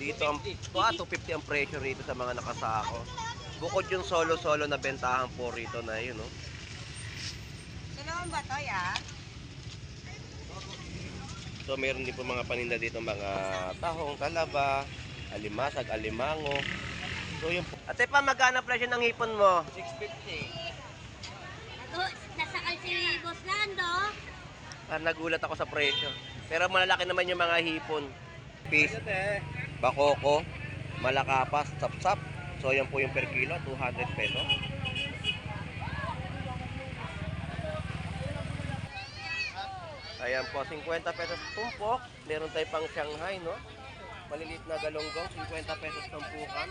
Dito ang 250 ang presyo rito sa mga nakasako. Bukod yung solo-solo na bentahan po rito na yun, no? Dalawang ba to, ya? So meron din po mga paninda dito, mga tahong, talaba, alimasag, alimango. So yung ate pa, magkano presyo ng hipon mo? 650. Nasakal si Boss Lando. Nagulat ako sa presyo. Pero malalaki naman yung mga hipon. Fish, bakoko, malakapas, sapsap. So yan po yung per kilo, 200 pesos. Ayan po, 50 pesos tumpok. Meron tayo pang Shanghai, no? Maliliit na galonggong, 50 pesos tumpukan.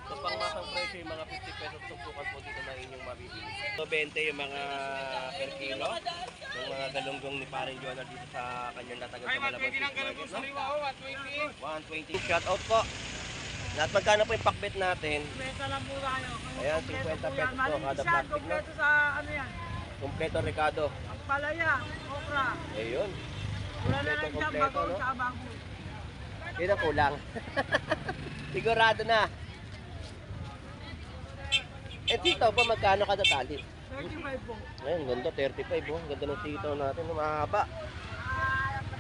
So pangmasang presyo yung mga 50 pesos tumpukan po dito na inyong mabibili. So 20 yung mga per kilo. Yung mga galonggong ni Paring Jonah dito sa kanyang latagan sa Malabon Fish Market, no? 120. Shout out po. At magkano po yung pakbet natin? Ayan, 50 pesos po kada plastic, no? Sa ano yan? Kompleto Ricardo. Ang palaya, okra. Ayun. Wala na lang dyan, bago no? sa abangko. Yun ang kulang. Sigurado na. Eh, sitaw pa magkano kada tali? 35 po. Ayun, ganda, 35 oh. Ganda ng sitaw natin, no? Mahaba.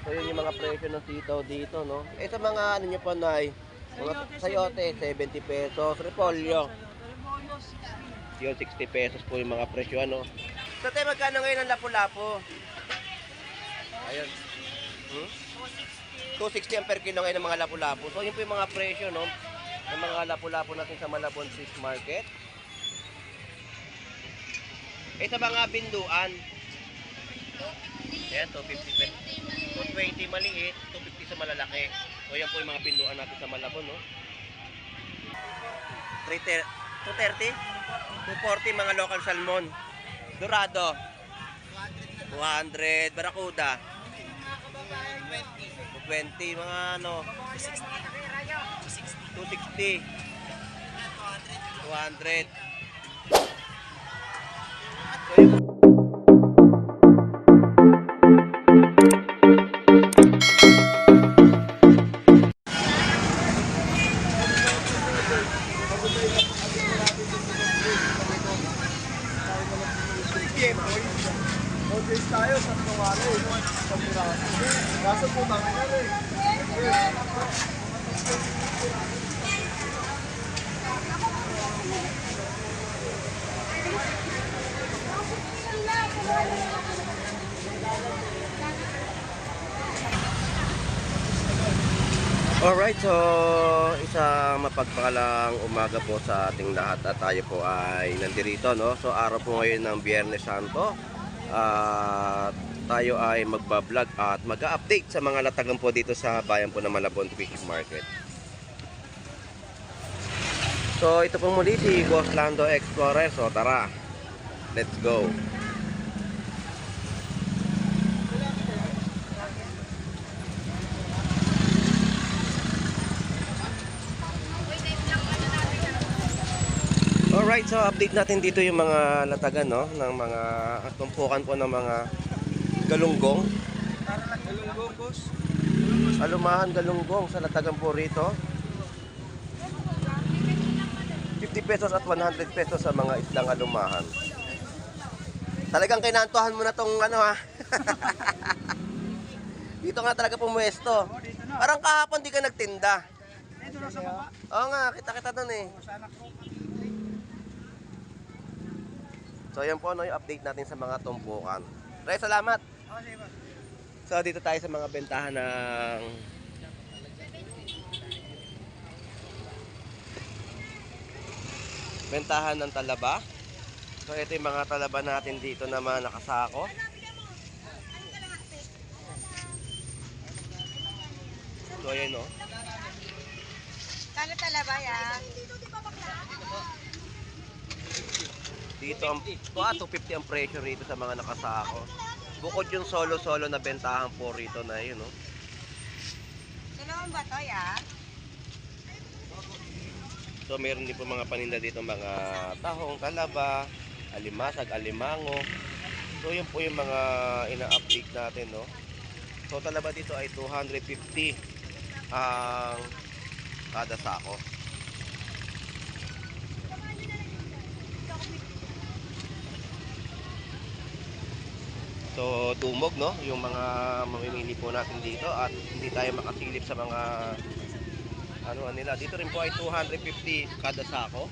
So yun yung mga presyo ng sitaw dito, no? Eh sa mga ano nyo po, Nay, mga sayote, 70 pesos. Repolyo, yun, 60 pesos po yung mga presyo, ano? So tayo, magkano ngayon ang lapu-lapu? Ayun. 260 ang per kilo ngayon ng mga lapu-lapu. So yun po yung mga presyo, no? Ng mga lapu-lapu natin sa Malabon Fish Market. Eh sa mga binduan, ayan, 250 pesos. 220 maliit, 250 sa malalaki. So yan po yung mga binduan natin sa Malabon, no? 230, 240 mga local salmon. Dorado, 200, Barracuda, 220, mga ano, 260, 200. So, yun. Tayo sa Tuwalo, sa Miraso. Kaso po namin na rin. Alright, so isang mapagpakalang umaga po sa ating lahat at tayo po ay nandirito, no? So araw po ngayon ng Biyernes Santo. Tayo ay magbablog at mag-update sa mga latagan po dito sa bayan po ng Malabon Fish Market. So ito po muli si Boss Lando Explorer. So tara, let's go. Alright, so update natin dito yung mga latagan, no, ng mga tumpukan po ng mga galunggong. Galunggong, boss. Alumahan galunggong sa latagan po rito. 50 pesos at 100 pesos sa mga islang alumahan. Talagang kinantuhan mo na tong ano, ha. Dito nga talaga pumuesto. Parang kahapon di ka nagtinda. Dito na sa baba. Oo nga, kita-kita doon eh. Sa anak ko. So yan po, no, yung update natin sa mga tumpukan. Ray, salamat. So dito tayo sa mga bentahan ng talaba. So ito yung mga talaba natin dito na mga nakasako. So ayan, no. Kano talaba, ya? Dito ang 250 ang presyo rito sa mga nakasako. Bukod yung solo-solo na bentahan po rito na yun, no. Dalawang ba to, ya? So meron din po mga paninda dito, mga tahong, talaba, alimasag, alimango. So yun po yung mga ina-update natin, no. So talaba dito ay 250. ang kada sako. So, dumog, no? Yung mga mamimili po natin dito at hindi tayo makasilip sa mga ano nila. Dito rin po ay 250 kada sako.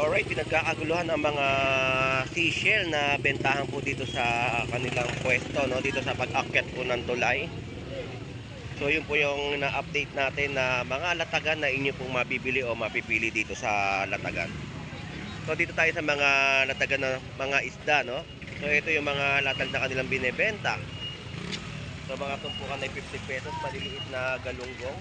Alright, pinagkakaguluhan ang mga seashell na bentahan po dito sa kanilang pwesto, no? Dito sa pag-akyat po ng tulay. So yun po yung na-update natin na mga latagan na inyo pong mabibili o mapipili dito sa latagan. So dito tayo sa mga latagan na mga isda, no? So ito yung mga latag na kanilang binebenta. So mga tumpukan ay 50 pesos, maliliit na galunggong.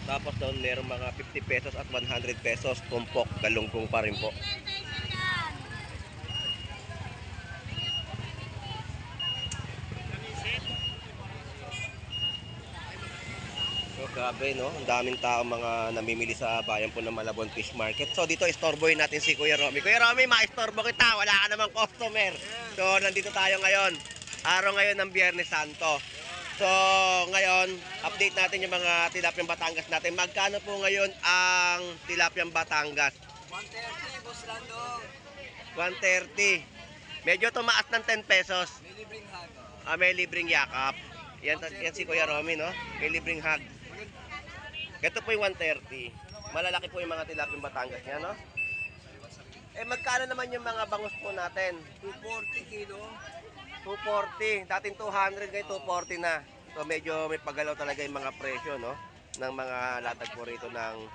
Tapos doon meron mga 50 pesos at 100 pesos tumpok, galunggong pa rin po. So grabe, no? Ang daming tao mga namimili sa bayan po ng Malabon Fish Market. So dito istorbohin natin si Kuya Romy. Kuya Romy, ma-istorbo kita, wala ka namang customer. So nandito tayo ngayon. Araw ngayon ng Biyernes Santo. So, ngayon, update natin yung mga tilapyang Batangas natin. Magkano po ngayon ang tilapyang Batangas? 130, Boss Lando. 130. Medyo tumaas ng 10 pesos. May libreng hug. May libreng yakap. Yan si Kuya Romy, no? May libreng hug. Ito po yung 130. Malalaki po yung mga tilapyang Batangas niya, no? Magkano naman yung mga bangus po natin? 240 kilo. 240. Dating 200, ngayon 240 na. So medyo may paggalaw talaga yung mga presyo, no? Ng mga latag po rito ng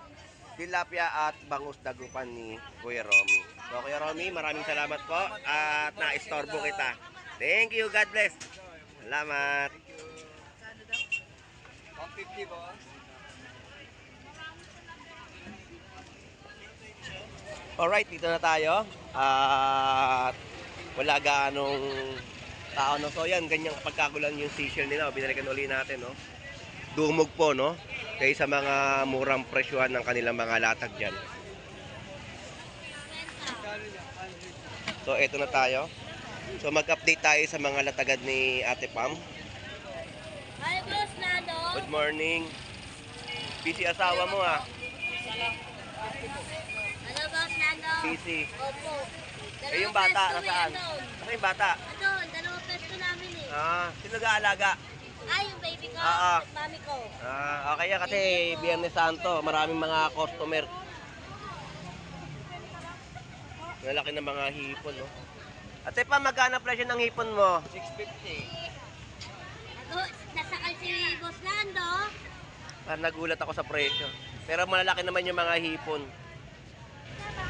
tilapia at bangus dagupan ni Kuya Romy. So Kuya Romy, maraming salamat po at na-istorbo kita. Thank you, God bless. Salamat. 150, boss. Alright, dito na tayo. At wala ganong tao, no? So yan, ganyang pagkagulan yung seashell nila. Binalikan uli natin, no? Dumog po, no? Kaysa mga murang presyuhan ng kanilang mga latag dyan. So eto na tayo. So mag-update tayo sa mga latagan ni Ate Pam. Hi, Boss Nando. Good morning. Busy asawa mo, ah. Ano, Boss Nando? Busy. Opo. Yung bata, nasaan? Ano yung bata? Andun, dalawang pesto namin eh. Sino nag-aalaga? Yung baby ko, Oo. at mami ko. Okay yan kasi Biyernes Santo, maraming mga customer. Malaki ng mga hipon, no? Ate pa, magkano presyo ng hipon mo? 650. Nasakal si Boss Nando. Parang nagulat ako sa presyo. Pero malalaki naman yung mga hipon.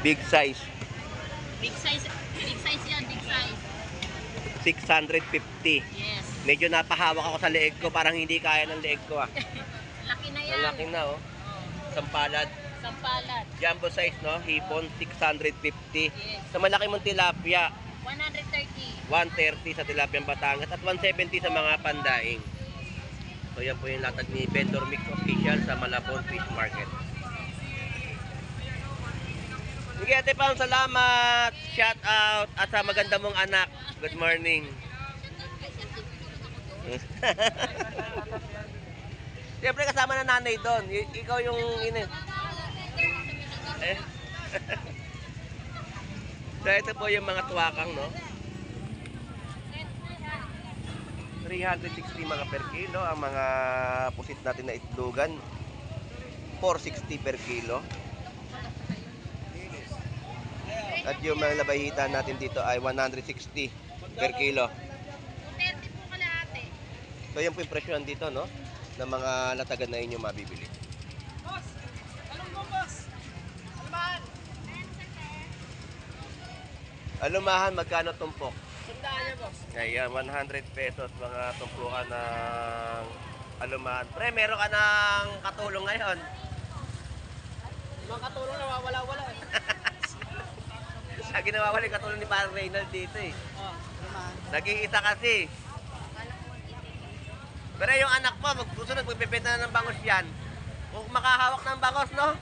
Big size. Big size yan, big size. 650. Yes. Medyo napahawak ako sa leeg ko, parang hindi kaya ng leeg ko, ah. Laki na yan. Malaki na, oh. Sampalad. Sampalat. Jumbo size, no? Hipon, 650. Yes. Sa malaki mong tilapia, 130. 130 sa tilapiang Batangas at 170 sa mga pandaing. So yan po yung latag ni Vendor Mix Official sa Malabon Fish Market. Sige Ate Pam, salamat! Shout out at sa maganda mong anak. Good morning. Siyempre kasama na nanay doon. Ikaw yung So ito po yung mga tuwakang, no? 360 mga per kilo. Ang mga pusit natin na itlogan, 460 per kilo. At yung mga labahitan natin dito ay 160 per kilo. 230 po kalahati. So yan po yung presyohan dito, no? Ng mga latagan na inyo mabibili. Boss! Alam mo, boss! Almahan! Alumahan, magkano tumpok? Sandaan niya, boss. Ayan, 100 pesos mga tumpukan ng alumahan. Pre, meron ka ng katulong ngayon. Mga katulong nawawala-wala eh. Ginawa ko rin katulad ni parang Reynald dito eh. Oh, naman. Nag-iisa kasi. Pero yung anak mo, susunod, magbibenta na ng bangos yan. Kung makahawak ng bangos, no?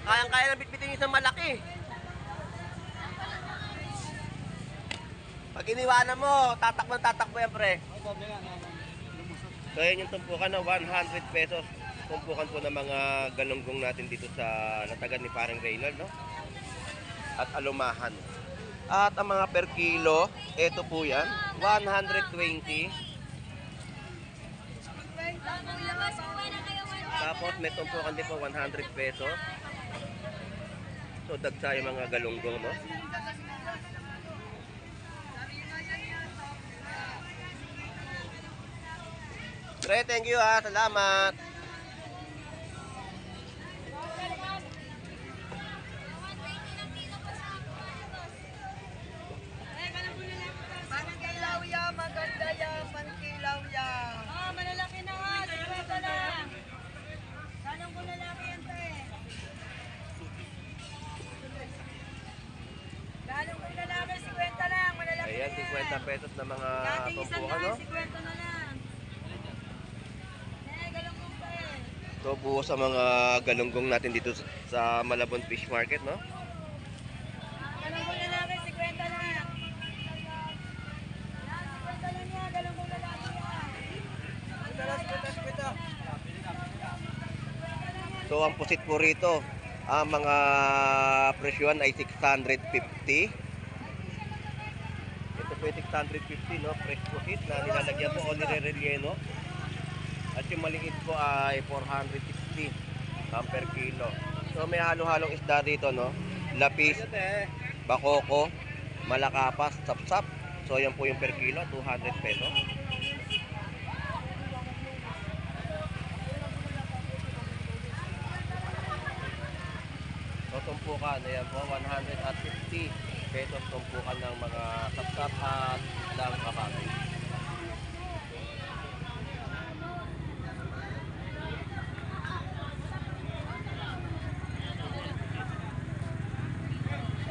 Kayang-kaya ng bitbitin yung isang malaki. Pag iniwanan mo, tatakbo yan, pre. Oh, sabi nga naman. Lumusot. So, yun yung tumpukan na 100 pesos. Tumpukan po ng mga galunggong natin dito sa natagan ni parang Reynald, no? At alumahan. At ang mga per kilo, ito po yan, 120. Tapos may tumpukan din po 100 pesos. So dagsa yung mga galunggong, no? Pre, thank you ha. Salamat. Pankilaw ya, maganda ya, pankilaw ya. Oh, malalaki na nga. Ito lang. Tanong ko lalaki yan, te. Galong kong lalaki, 50 lang, malalaki Ayan, na yan. 50 pesos na mga Dating isang tumpukan, daan, no? 50 na lang. Galong kong pa eh. Ito po sa mga galunggong natin dito sa Malabon Fish Market, no? Galong kong lalaki, 50 lang. Yan, 50 lang yan, galong kong lalaki yan. So ang pusit po rito, ang mga presyon ay 650. Ito po yung 650, no? Fresh pusit na nilalagyan po o nire-relleno. At yung maliit po ay 460 per kilo. So may halo-halong isda dito, no? Lapis, bakoko, malakapas, sapsap. So yan po yung per kilo, 200 pesos. So tumpukan, ayan po, 150 pesos tumpukan ng mga sapsap at isdang kapatid.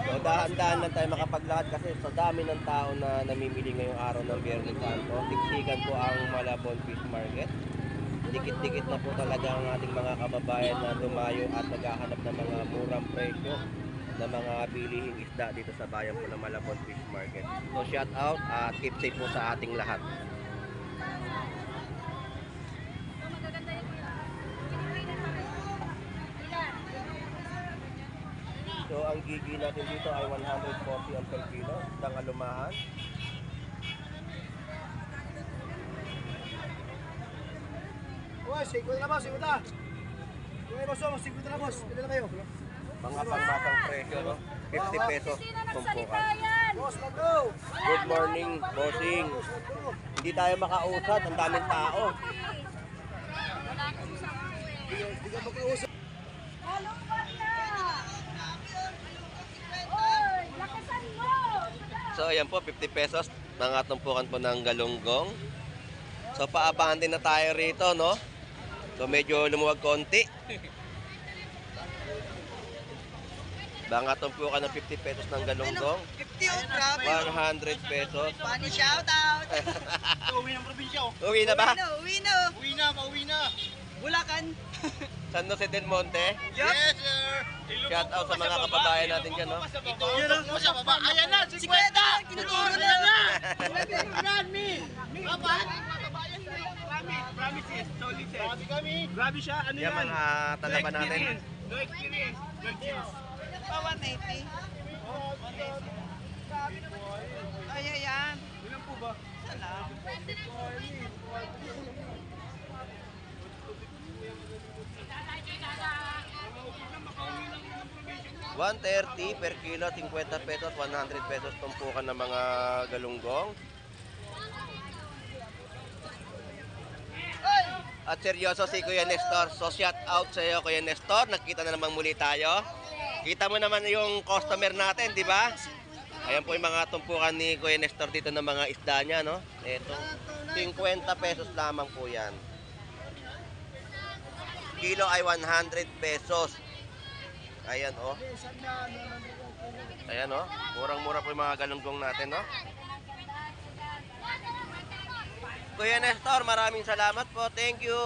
So dahan-dahan lang tayo makapaglakad kasi sa dami ng tao na namimili ngayong araw ng Biyernes Santo. Tiksikan po ang Malabon Fish Market. Dikit-dikit na po talaga ang ating mga kababayan na dumayo at naghahanap ng mga murang presyo ng mga bilihing isda dito sa bayan po ng Malabon Fish Market. So shout out at keep safe po sa ating lahat. So ang gigi natin dito ay 140 ang per kilo, isdang alumahan. Uy, 50 na boss, 50. Uy, boss, 50 na boss. Pili na kayo. Mga pangmasang presyo, no? 50 pesos tumpukan. Boss, let's go. Good morning, bossing. Hindi tayo makausad, ang daming tao. Hindi ka magkausap. Galong pa na. Oy, lakasan mo. So ayan po, 50 pesos mga tumpukan po ng galunggong. So paabangan din na tayo rito, no? So medyo lumuwag konti. Mga tumpukan ng 50 pesos ng galunggong. 50 oh, grabe. 100 pesos. Funny shout out. Uwi ng probinsya, oh. Uwi na ba? Uwi na. Pauwi na. Bulacan. San Jose del Monte. Yes, sir. Shout out sa mga kababayan natin dyan, no? Yun ang sa baba. Ayan na, 50. Tinuturo na. Promise yes, solid yes. Grabe kami. Grabe siya, ano Yan mga talaban natin. No experience. No experience. 180. Ay, ayan. Ilan po ba? Salam. 130 per kilo, 50 pesos, 100 pesos tumpukan ng mga galunggong. At seryoso si Kuya Nestor. So shout out sa iyo, Kuya Nestor. Nakita na naman muli tayo. Kita mo naman yung customer natin, di ba? Ayan po yung mga tumpukan ni Kuya Nestor dito ng mga isda niya, no? Ito, 50 pesos lamang po yan. Kilo ay 100 pesos. Ayan, oh. Ayan, no? Murang-mura po yung mga galunggong natin, no? Kuya Nestor, maraming salamat po. Thank you.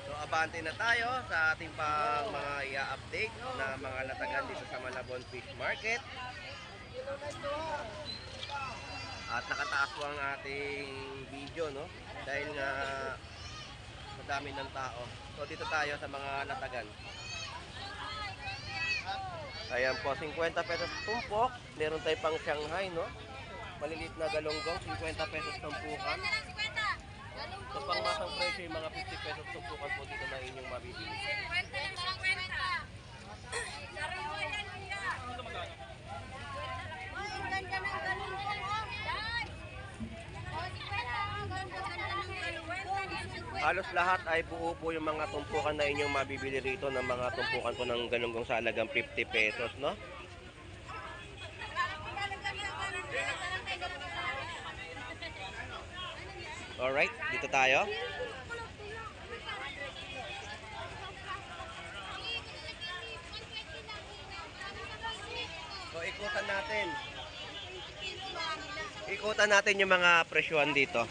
So, abante na tayo sa ating pang mga i-update na mga latagan dito sa Malabon Fish Market. At nakataas po ang ating video, no? Dahil nga madami ng tao. So, dito tayo sa mga latagan. Ayan po, 50 pesos tumpok. Meron tayo pang Shanghai, no? Maliliit na galunggong, 50 pesos tumpukan. So, pangmasang presyo yung mga 50 pesos tumpukan po dito na inyong mabibili. Halos lahat ay buo po yung mga tumpukan na inyong mabibili rito ng mga tumpukan po ng galunggong sa halagang 50 pesos, no? Alright, dito tayo. So, ikutan natin. Ikutan natin yung mga presyuhan dito.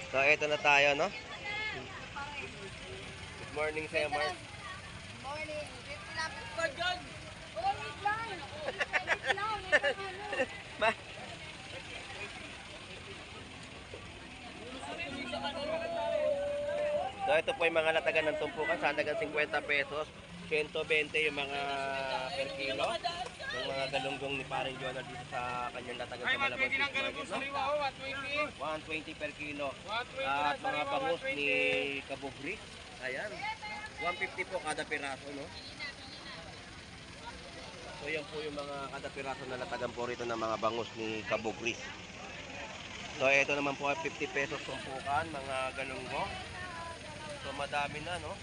So, ito na tayo, no? Good morning sa'yo, Mark. Morning. For John. Oh, wait lang. Wait lang. Ma- So, ito po yung mga latagan ng tumpukan sa halagang 50 pesos. 120 yung mga per kilo ng mga galunggong ni Paring Jonah dito sa kanyang latagan sa Malabon Fish Market, no? 120 per kilo. At mga bangus ni Kabugri, ayan, 150 po kada piraso, no? So, yan po yung mga kada piraso na latagan po rito ng mga bangus ni Kabugri. So, ito naman po ay 50 pesos tumpukan, mga galunggong. So, madami na, no?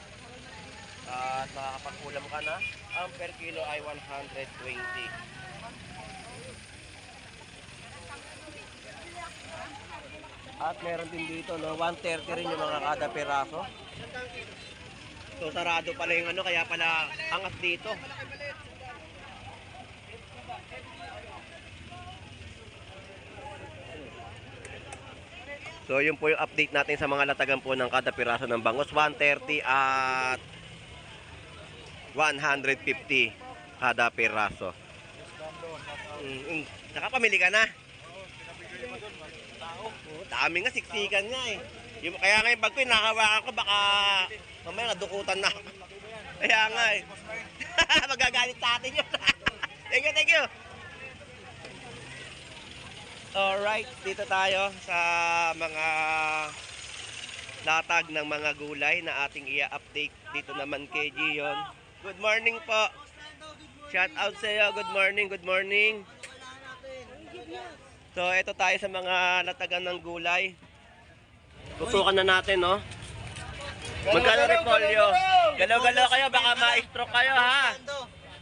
At makakapagkulam ka na. Ang per kilo ay 120. At meron din dito, no? 130 rin yung mga kada peraso. So, sarado pala yung ano, kaya pala angas dito. So, yun po yung update natin sa mga latagan po ng kada piraso ng bangus. 130 at 150 kada piraso. Saka pamili ka na. Dami nga, siksikan nga eh. Kaya nga yung bag ko, nakahawakan ko, baka mamaya nadukutan na. Kaya nga eh. Magagalit sa atin yun. Thank you, thank you. Alright, dito tayo sa mga latag ng mga gulay na ating i-update. Dito naman kay Gion. Good morning po. Shout out sa iyo. Good morning, good morning. So, ito tayo sa mga latagan ng gulay. Tutukan na natin, no? Magkano repolyo? Galaw-galaw kayo, baka ma-stroke kayo, ha?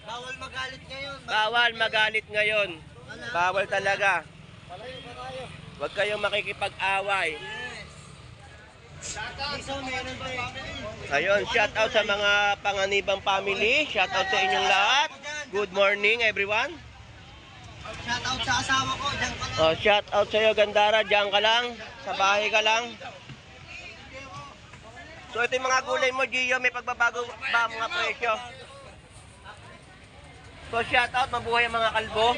Bawal magalit ngayon. Bawal magalit ngayon. Bawal talaga. Huwag kayong makikipag-away. Ayun, shout out sa mga Panganibang family. Shout out sa inyong lahat. Good morning, everyone. Shout out sa asawa ko, diyan ka lang. Oh, shout out sa iyo, Gandara. Diyan ka lang. Sa bahay ka lang. So, ito yung mga gulay mo, Gio. May pagbabago ba ang mga presyo? So, shout out. Mabuhay ang mga kalbo.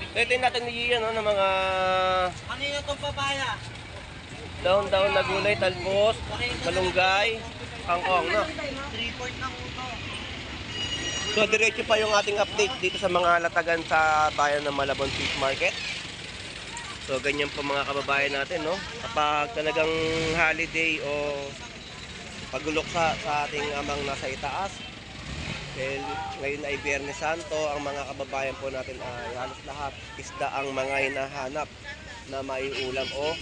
So, ito yung natin ni Gio, no, ng mga Kanina itong papaya. daon-daon na gulay, talbos, malunggay, kangkong, no? 3-4 na uto. So, diretso pa yung ating update dito sa mga latagan sa bayan ng Malabon Fish Market. So, ganyan po mga kababayan natin, no? Kapag talagang holiday o pagulok sa ating amang nasa itaas, dahil ngayon ay Biyernes Santo, ang mga kababayan po natin ay halos lahat isda ang mga hinahanap na maiulam o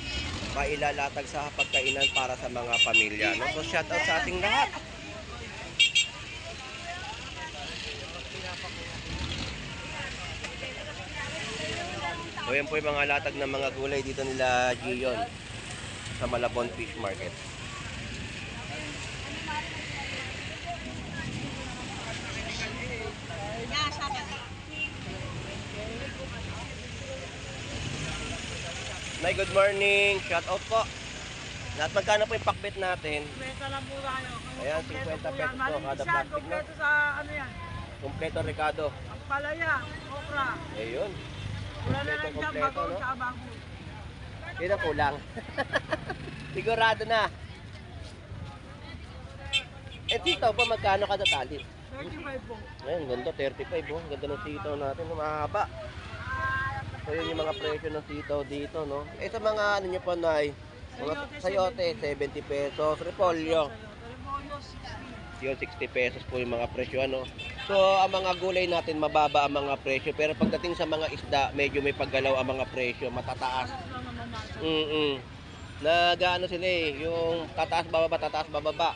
mailalatag sa pagkainan para sa mga pamilya, no? So, shout out sa ating lahat. So yan po yung mga latag ng mga gulay dito nila Gion sa Malabon Fish Market. Nay, good morning. Shout out po. Lahat magkano po yung pakbet natin? Kwenta lang po tayo. Ayan, 50 pesos po kada plastic, no? Kompleto sa ano yan. Kompleto Ricardo. Ang palaya, okra. Ayun. Wala na lang dyan, Kompleto, bago no? sa bago. Yun ang kulang. Sigurado na. Eh, sitaw pa magkano kada tali? 35 po. Ayun, ganda, 35 oh. Ganda ng sitaw natin, no? Mahaba. So yun yung mga presyo ng sitaw dito, no? Eh sa mga ano nyo pa, Nay, mga sayote, 70 pesos. Repolyo, Repolyo, 60. yun, 60 pesos po yung mga presyo, ano? So ang mga gulay natin, mababa ang mga presyo. Pero pagdating sa mga isda, medyo may paggalaw ang mga presyo, matataas. Ano naman masa? Nag-ano sila eh, yung tataas bababa.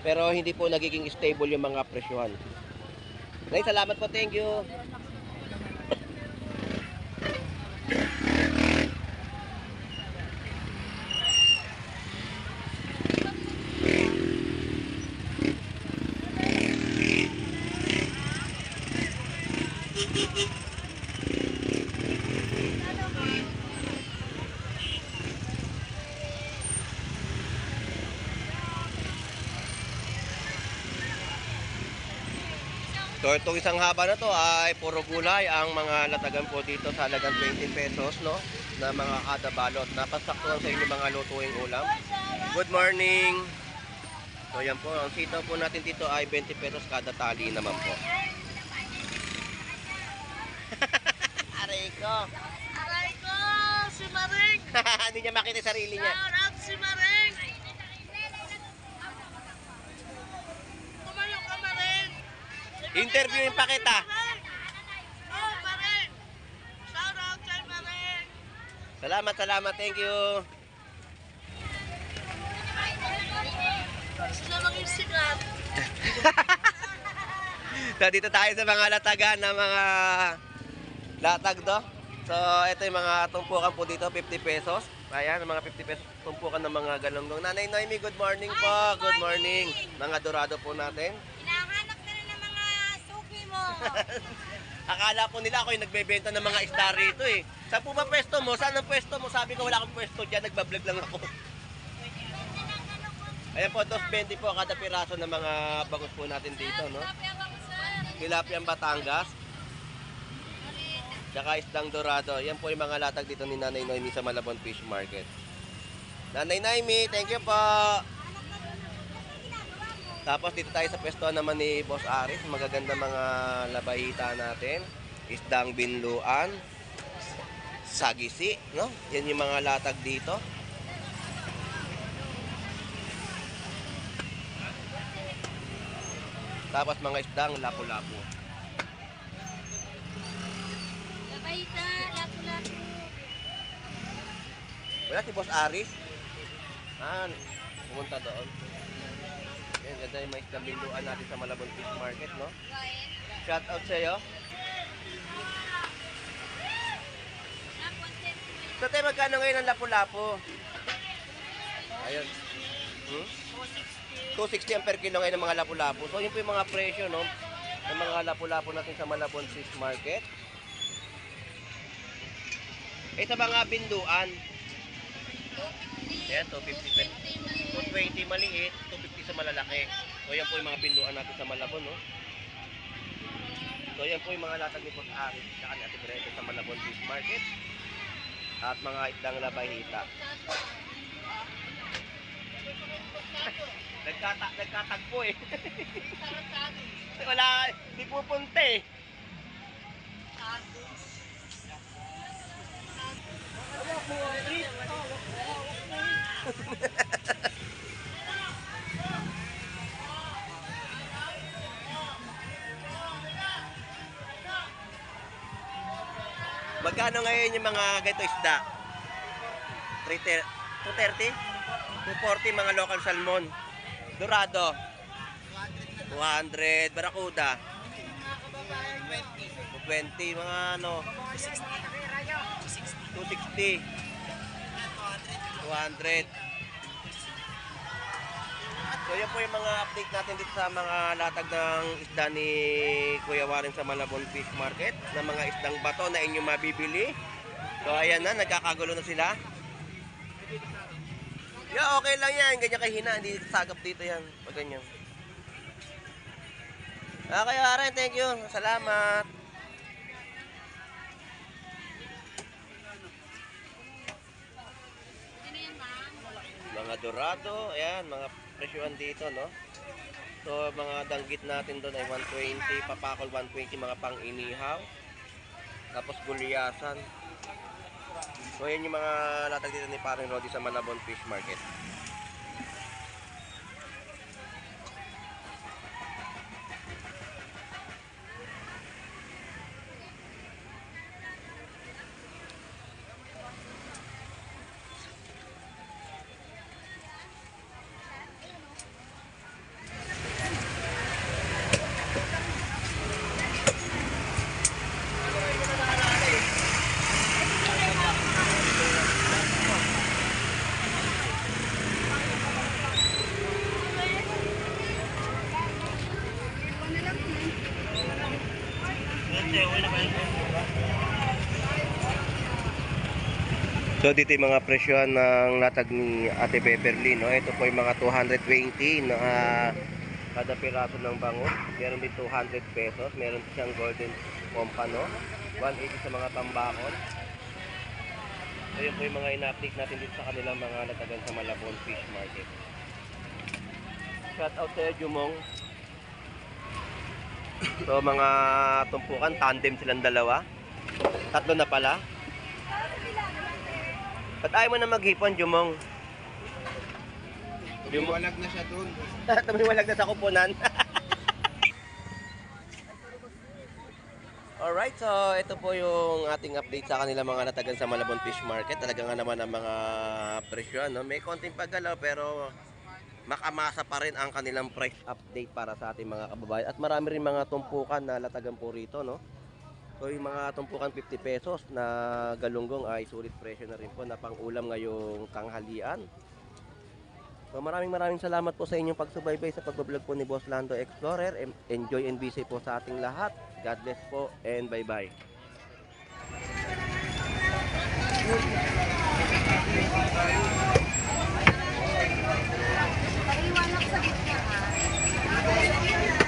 Pero hindi po nagiging stable yung mga presyohan. Nay, salamat po, thank you. So itong isang haba na to ay puro gulay. Ang mga latagan po dito sa halagang 20 pesos, no? Na mga kada balot. Napasaktuhan sa inyo mga lutuing ulam. Good morning! So yan po, ang sitaw po natin dito ay 20 pesos kada tali naman po. Aray ko! Aray ko, si Maring! Hindi niya makita sarili niya. Shout out si Maring! Tumayo ka, Maring! Interviewin pa kita. Oh, Maring! Shout out kay Maring! Salamat, thank you. Sila maging sikat. So dito tayo sa mga latagan ng mga latag do. So ito yung mga tumpukan po dito, 50 pesos. Ayan, mga 50 pesos tumpukan ng mga galonggong. Nanay Noemi, good morning po. Good morning. Mga dorado po natin. Hinahanap ka na ng mga suki mo. Akala ko nila ako yung nagbebenta ng mga isda rito eh. Saan po ba pwesto mo? Saan ang pwesto mo? Sabi ko wala akong pwesto dyan, nagbablog lang ako. Ayan po, 2.20 po kada piraso ng mga bangus po natin dito, no? Tilapiang Batangas. Tsaka isdang dorado. Yan po yung mga latag dito ni Nanay Noemi sa Malabon Fish Market. Nanay Noemi, thank you po. Tapos dito tayo sa pwesto naman ni Boss Aris. Magaganda mga labahita natin. Isdang binluan. Sagisi, no? Yan yung mga latag dito. Tapos mga isdang lapu-lapu. Labayta, lapu-lapu. Wala si Boss Aris. Pumunta doon. Yan, ganda yung mga isdang binluan natin sa Malabon Fish Market, no? Shout out sa'yo. So, tayo magkano ngayon ang lapu-lapu? Ayun. 260 ang per kilo ngayon ng mga lapu-lapu. So, yun po yung mga presyo, no? Ng mga lapu-lapu natin sa Malabon Fish Market. Eh, sa mga binduan. Ayan, 250 pesos. 220 maliit, 250 sa malalaki. So, yan po yung mga binduan natin sa Malabon, no? So, yan po yung mga latag ni Boss Aris at ni Ate Grete sa Malabon Fish Market. At mga isdang labahita. Nagkatagpo eh. Wala, di pupunta eh. Magkano ngayon yung mga ganito isda? 230? 240 mga local salmon. Dorado 200, Barracuda 220, mga ano, 260, 200. So yan po yung mga update natin dito sa mga latag ng isda ni Kuya Warren sa Malabon Fish Market, ng mga isdang bato na inyong mabibili. So ayan na, nagkakagulo na sila. Yeah, okay lang yan, ganyan kahina, hindi sagap dito yan, pag ganyan. Okay, Warren, thank you, salamat. Mga dorado, ayan, mga presyuan dito, no? So, mga danggit natin doon ay 120, papakol 120, mga pang-inihaw. Tapos gulyasan. So, yan yung mga latag dito ni Paring Rodi sa Malabon Fish Market. So dito yung mga presyohan ng latag ni Ate Beverly, no? Ito po yung mga 220 na kada piraso ng bangus. Meron din 200 pesos. Meron siyang golden pompano, 180 sa mga tambakon. So yun po yung mga ina-update natin dito sa kanilang mga latagan sa Malabon Fish Market. Shout out sa Jumong. So mga tumpukan, tandem silang dalawa. Tatlo na pala. Ba't ayaw mo na maghipon, Jumong? Walag na siya doon. Tumiwalag na sa kupunan. Alright, so ito po yung ating update sa kanila mga natagan sa Malabon Fish Market. Talaga nga naman ang mga presyo, no? May konting paggalaw pero makamasa pa rin ang kanilang price update para sa ating mga kababayan. At marami rin mga tumpukan na latagan po rito, no? So yung mga tumpukan 50 pesos na galunggong ay sulit presyo na rin po na pang-ulam ngayong tanghalian. So maraming salamat po sa inyong pagsubaybay sa pagbablog po ni Boss Lando Explorer. Enjoy and be safe po sa ating lahat. God bless po and bye-bye. Pag-iwanak sa gitna, ha?